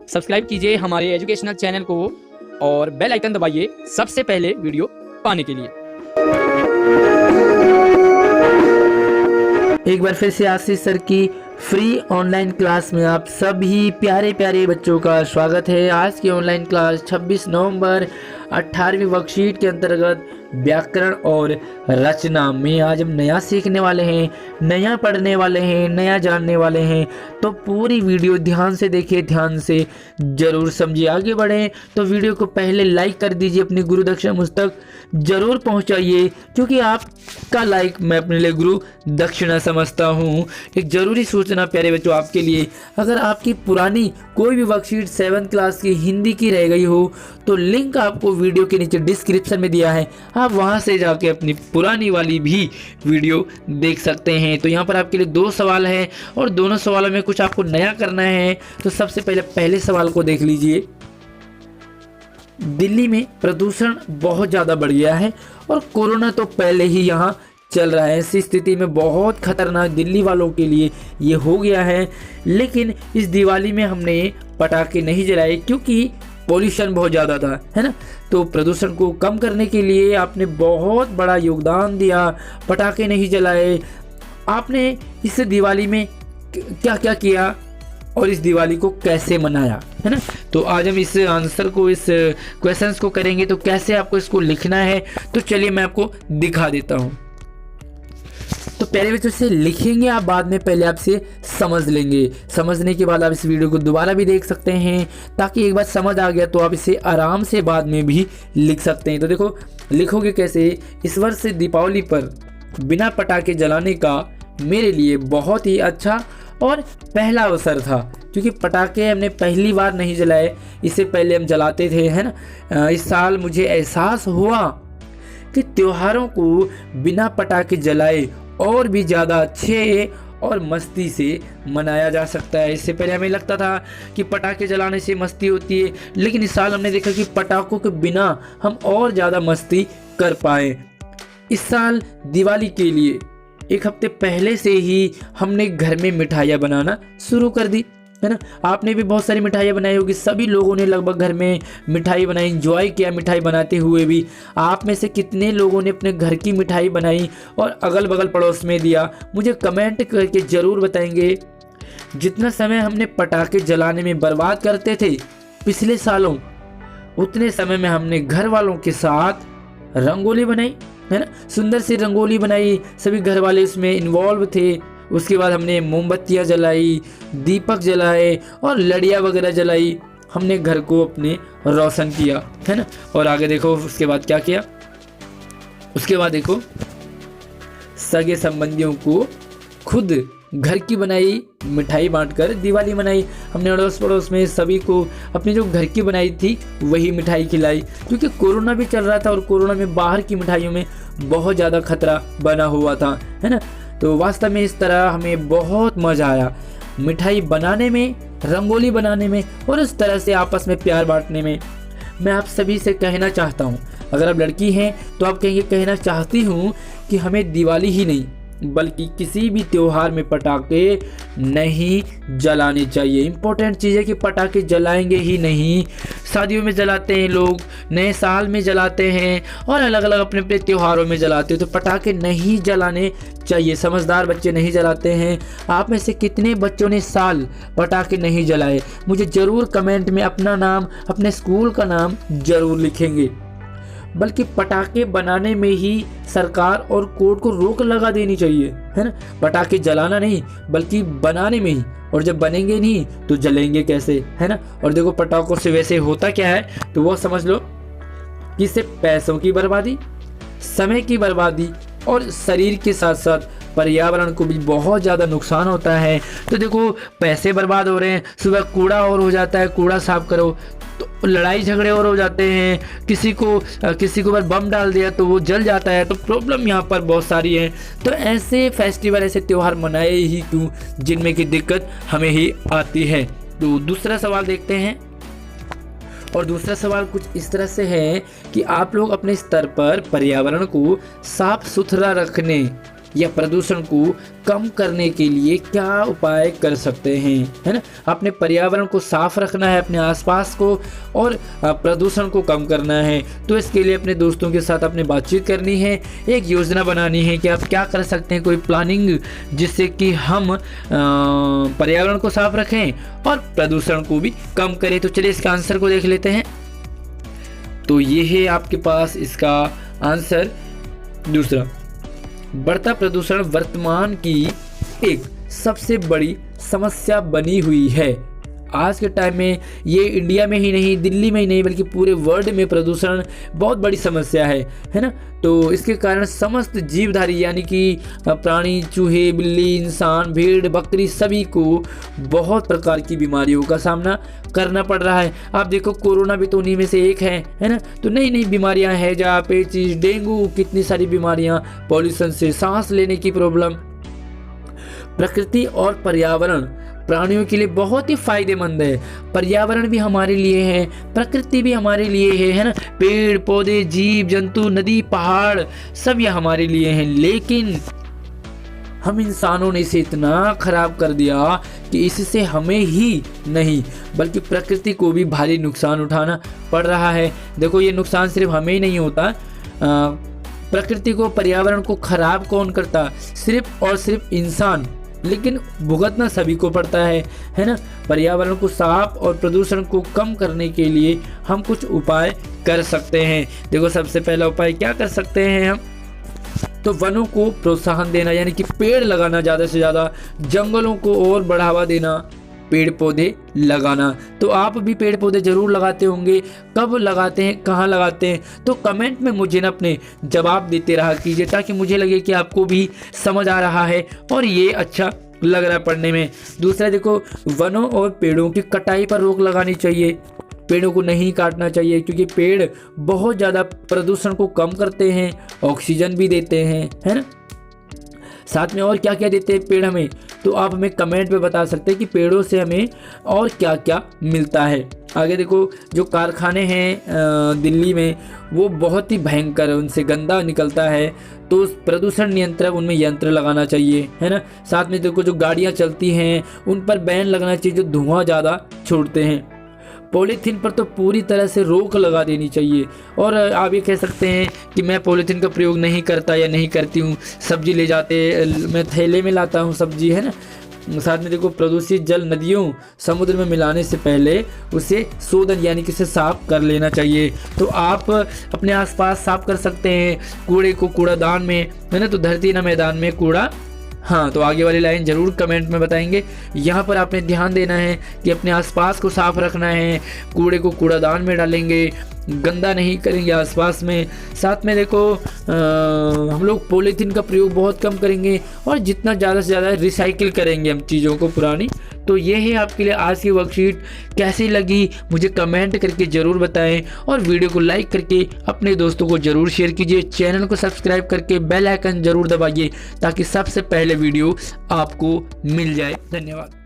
Subscribe कीजिए हमारे educational channel को और बेल आइकन दबाइए सबसे पहले वीडियो पाने के लिए। एक बार फिर से आशीष सर की फ्री ऑनलाइन क्लास में आप सभी प्यारे प्यारे बच्चों का स्वागत है। आज की ऑनलाइन क्लास 26 नवंबर 18वीं वर्कशीट के अंतर्गत व्याकरण और रचना में आज हम नया सीखने वाले हैं, नया पढ़ने वाले हैं, नया जानने वाले हैं। तो पूरी वीडियो ध्यान से देखिए, ध्यान से जरूर समझिए। आगे बढ़ें तो वीडियो को पहले लाइक कर दीजिए, अपनी गुरु दक्षिणा मुझ तक जरूर पहुंचाइए, क्योंकि आपका लाइक मैं अपने लिए गुरु दक्षिणा समझता हूं। एक जरूरी सूचना प्यारे बच्चों आपके लिए, अगर आपकी पुरानी कोई भी वर्कशीट 7th क्लास की हिंदी की रह गई हो तो लिंक आपको वीडियो के नीचे डिस्क्रिप्शन में दिया है, आप वहां से जाके अपनी पुरानी वाली भी वीडियो देख सकते हैं। तो यहाँ पर आपके लिए 2 सवाल हैं और दोनों सवालों में कुछ आपको नया करना है। तो सबसे पहले सवाल को देख लीजिए। दिल्ली में प्रदूषण बहुत ज़्यादा बढ़ गया है और कोरोना तो पहले ही यहाँ चल रहा है। ऐसी स्थिति में बहुत खतरनाक दिल्ली वालों के लिए ये हो गया है। लेकिन इस दिवाली में हमने पटाखे नहीं जलाए क्योंकि पोल्यूशन बहुत ज़्यादा था, है ना। तो प्रदूषण को कम करने के लिए आपने बहुत बड़ा योगदान दिया, पटाखे नहीं जलाए। आपने इस दिवाली में क्या क्या किया और इस दिवाली को कैसे मनाया, है ना। तो आज हम इस आंसर को, इस क्वेश्चंस को करेंगे। तो कैसे आपको इसको लिखना है तो चलिए मैं आपको दिखा देता हूँ। तो पहले बच्चों से लिखेंगे आप, बाद में पहले आपसे समझ लेंगे। समझने के बाद आप इस वीडियो को दोबारा भी देख सकते हैं, ताकि एक बार समझ आ गया तो आप इसे आराम से बाद में भी लिख सकते हैं। तो देखो लिखोगे कैसे। इस वर्ष से दीपावली पर बिना पटाखे जलाने का मेरे लिए बहुत ही अच्छा और पहला अवसर था, क्योंकि पटाखे हमने पहली बार नहीं जलाए, इससे पहले हम जलाते थे, है ना। इस साल मुझे एहसास हुआ कि त्योहारों को बिना पटाखे जलाए और भी ज़्यादा अच्छे और मस्ती से मनाया जा सकता है। इससे पहले हमें लगता था कि पटाखे जलाने से मस्ती होती है, लेकिन इस साल हमने देखा कि पटाखों के बिना हम और ज़्यादा मस्ती कर पाए। इस साल दिवाली के लिए 1 हफ्ते पहले से ही हमने घर में मिठाइयाँ बनाना शुरू कर दी, है ना। आपने भी बहुत सारी मिठाइयाँ बनाई होगी, सभी लोगों ने लगभग घर में मिठाई बनाई, एंजॉय किया मिठाई बनाते हुए भी। आप में से कितने लोगों ने अपने घर की मिठाई बनाई और अगल बगल पड़ोस में दिया, मुझे कमेंट करके ज़रूर बताएंगे। जितना समय हमने पटाखे जलाने में बर्बाद करते थे पिछले सालों, उतने समय में हमने घर वालों के साथ रंगोली बनाई, है ना। सुंदर सी रंगोली बनाई, सभी घर वाले इसमें इन्वॉल्व थे। उसके बाद हमने मोमबत्तियाँ जलाई, दीपक जलाए और लड़ियाँ वगैरह जलाई। हमने घर को अपने रोशन किया, है ना। और आगे देखो उसके बाद क्या किया। उसके बाद देखो सगे संबंधियों को खुद घर की बनाई मिठाई बांटकर दिवाली मनाई। हमने अड़ोस पड़ोस में सभी को अपनी जो घर की बनाई थी वही मिठाई खिलाई, क्योंकि कोरोना भी चल रहा था और कोरोना में बाहर की मिठाइयों में बहुत ज़्यादा खतरा बना हुआ था, है ना। तो वास्तव में इस तरह हमें बहुत मज़ा आया मिठाई बनाने में, रंगोली बनाने में और इस तरह से आपस में प्यार बांटने में। मैं आप सभी से कहना चाहता हूँ, अगर आप लड़की हैं तो आप कहेंगे कहना चाहती हूँ कि हमें दिवाली ही नहीं बल्कि किसी भी त्योहार में पटाखे नहीं जलाने चाहिए। इम्पोर्टेंट चीज़ है कि पटाखे जलाएंगे ही नहीं। शादियों में जलाते हैं लोग, नए साल में जलाते हैं और अलग अलग अपने अपने त्योहारों में जलाते हैं। तो पटाखे नहीं जलाने चाहिए, समझदार बच्चे नहीं जलाते हैं। आप में से कितने बच्चों ने साल पटाखे नहीं जलाए, मुझे ज़रूर कमेंट में अपना नाम, अपने स्कूल का नाम ज़रूर लिखेंगे। बल्कि पटाखे बनाने में ही सरकार और कोर्ट को रोक लगा देनी चाहिए, है ना। पटाखे जलाना नहीं बल्कि बनाने में ही, और जब बनेंगे नहीं तो जलेंगे कैसे, है ना। और देखो पटाखों से वैसे होता क्या है तो वो समझ लो कि इससे पैसों की बर्बादी, समय की बर्बादी और शरीर के साथ साथ पर्यावरण को भी बहुत ज़्यादा नुकसान होता है। तो देखो पैसे बर्बाद हो रहे हैं, सुबह कूड़ा और हो जाता है, कूड़ा साफ करो तो लड़ाई झगड़े और हो जाते हैं, किसी को ऊपर बम डाल दिया तो वो जल जाता है। तो प्रॉब्लम यहाँ पर बहुत सारी है। तो ऐसे फेस्टिवल, ऐसे त्यौहार मनाए ही क्यों जिनमें की दिक्कत हमें ही आती है। तो दूसरा सवाल देखते हैं, और दूसरा सवाल कुछ इस तरह से है कि आप लोग अपने स्तर पर पर्यावरण को साफ सुथरा रखने या प्रदूषण को कम करने के लिए क्या उपाय कर सकते हैं, है ना। अपने पर्यावरण को साफ रखना है, अपने आसपास को, और प्रदूषण को कम करना है। तो इसके लिए अपने दोस्तों के साथ अपने बातचीत करनी है, एक योजना बनानी है कि आप क्या कर सकते हैं, कोई प्लानिंग, जिससे कि हम पर्यावरण को साफ रखें और प्रदूषण को भी कम करें। तो चलिए इसका आंसर को देख लेते हैं। तो ये है आपके पास इसका आंसर। दूसरा, बढ़ता प्रदूषण वर्तमान की एक सबसे बड़ी समस्या बनी हुई है। आज के टाइम में ये इंडिया में ही नहीं, दिल्ली में ही नहीं, बल्कि पूरे वर्ल्ड में प्रदूषण बहुत बड़ी समस्या है ना। तो इसके कारण समस्त जीवधारी यानी कि प्राणी, चूहे, बिल्ली, इंसान, भेड़, बकरी, सभी को बहुत प्रकार की बीमारियों का सामना करना पड़ रहा है। आप देखो, कोरोना भी तो उन्हीं में से एक है ना। तो नई नई बीमारियां, हैजा, पेचिश, डेंगू, कितनी सारी बीमारियां, पॉल्यूशन से सांस लेने की प्रॉब्लम। प्रकृति और पर्यावरण प्राणियों के लिए बहुत ही फायदेमंद है। पर्यावरण भी हमारे लिए है, प्रकृति भी हमारे लिए है ना। पेड़ पौधे, जीव जंतु, नदी, पहाड़, सब ये हमारे लिए हैं। लेकिन हम इंसानों ने इसे इतना खराब कर दिया कि इससे हमें ही नहीं बल्कि प्रकृति को भी भारी नुकसान उठाना पड़ रहा है। देखो, ये नुकसान सिर्फ हमें ही नहीं होता, प्रकृति को, पर्यावरण को खराब कौन करता? सिर्फ और सिर्फ इंसान, लेकिन भुगतना सभी को पड़ता है ना। पर्यावरण को साफ और प्रदूषण को कम करने के लिए हम कुछ उपाय कर सकते हैं। देखो, सबसे पहला उपाय क्या कर सकते हैं हम? तो वनों को प्रोत्साहन देना, यानी कि पेड़ लगाना, ज़्यादा से ज़्यादा जंगलों को और बढ़ावा देना, पेड़ पौधे लगाना। तो आप भी पेड़ पौधे जरूर लगाते होंगे। कब लगाते हैं, कहाँ लगाते हैं? तो कमेंट में मुझे ना अपने जवाब देते रहा कीजिए, ताकि मुझे लगे कि आपको भी समझ आ रहा है और ये अच्छा लग रहा है पढ़ने में। दूसरा, देखो, वनों और पेड़ों की कटाई पर रोक लगानी चाहिए। पेड़ों को नहीं काटना चाहिए, क्योंकि पेड़ बहुत ज़्यादा प्रदूषण को कम करते हैं, ऑक्सीजन भी देते हैं, है ना। साथ में और क्या क्या देते हैं पेड़ हमें? तो आप हमें कमेंट में बता सकते हैं कि पेड़ों से हमें और क्या क्या मिलता है। आगे देखो, जो कारखाने हैं दिल्ली में, वो बहुत ही भयंकर है, उनसे गंदा निकलता है। तो प्रदूषण नियंत्रक, उनमें यंत्र लगाना चाहिए, है ना। साथ में देखो, जो गाड़ियाँ चलती हैं उन पर बैन लगना चाहिए, जो धुआं ज़्यादा छोड़ते हैं। पॉलीथीन पर तो पूरी तरह से रोक लगा देनी चाहिए। और आप ये कह सकते हैं कि मैं पॉलीथीन का प्रयोग नहीं करता या नहीं करती हूँ, सब्जी ले जाते, मैं थैले में लाता हूँ सब्जी, है ना। साथ में देखो, प्रदूषित जल नदियों, समुद्र में मिलाने से पहले उसे शोधन यानी कि उसे साफ कर लेना चाहिए। तो आप अपने आसपास साफ कर सकते हैं कूड़े को, कूड़ादान में, है ना। तो धरती न मैदान में कूड़ा। हाँ, तो आगे वाली लाइन जरूर कमेंट में बताएंगे। यहाँ पर आपने ध्यान देना है कि अपने आसपास को साफ रखना है, कूड़े को कूड़ादान में डालेंगे, गंदा नहीं करेंगे आसपास में। साथ में देखो, हम लोग पॉलीथीन का प्रयोग बहुत कम करेंगे और जितना ज़्यादा से ज़्यादा रिसाइकिल करेंगे हम चीज़ों को, पुरानी। तो ये है आपके लिए आज की वर्कशीट। कैसी लगी मुझे कमेंट करके ज़रूर बताएं, और वीडियो को लाइक करके अपने दोस्तों को ज़रूर शेयर कीजिए। चैनल को सब्सक्राइब करके बेल आइकन ज़रूर दबाइए, ताकि सबसे पहले वीडियो आपको मिल जाए। धन्यवाद।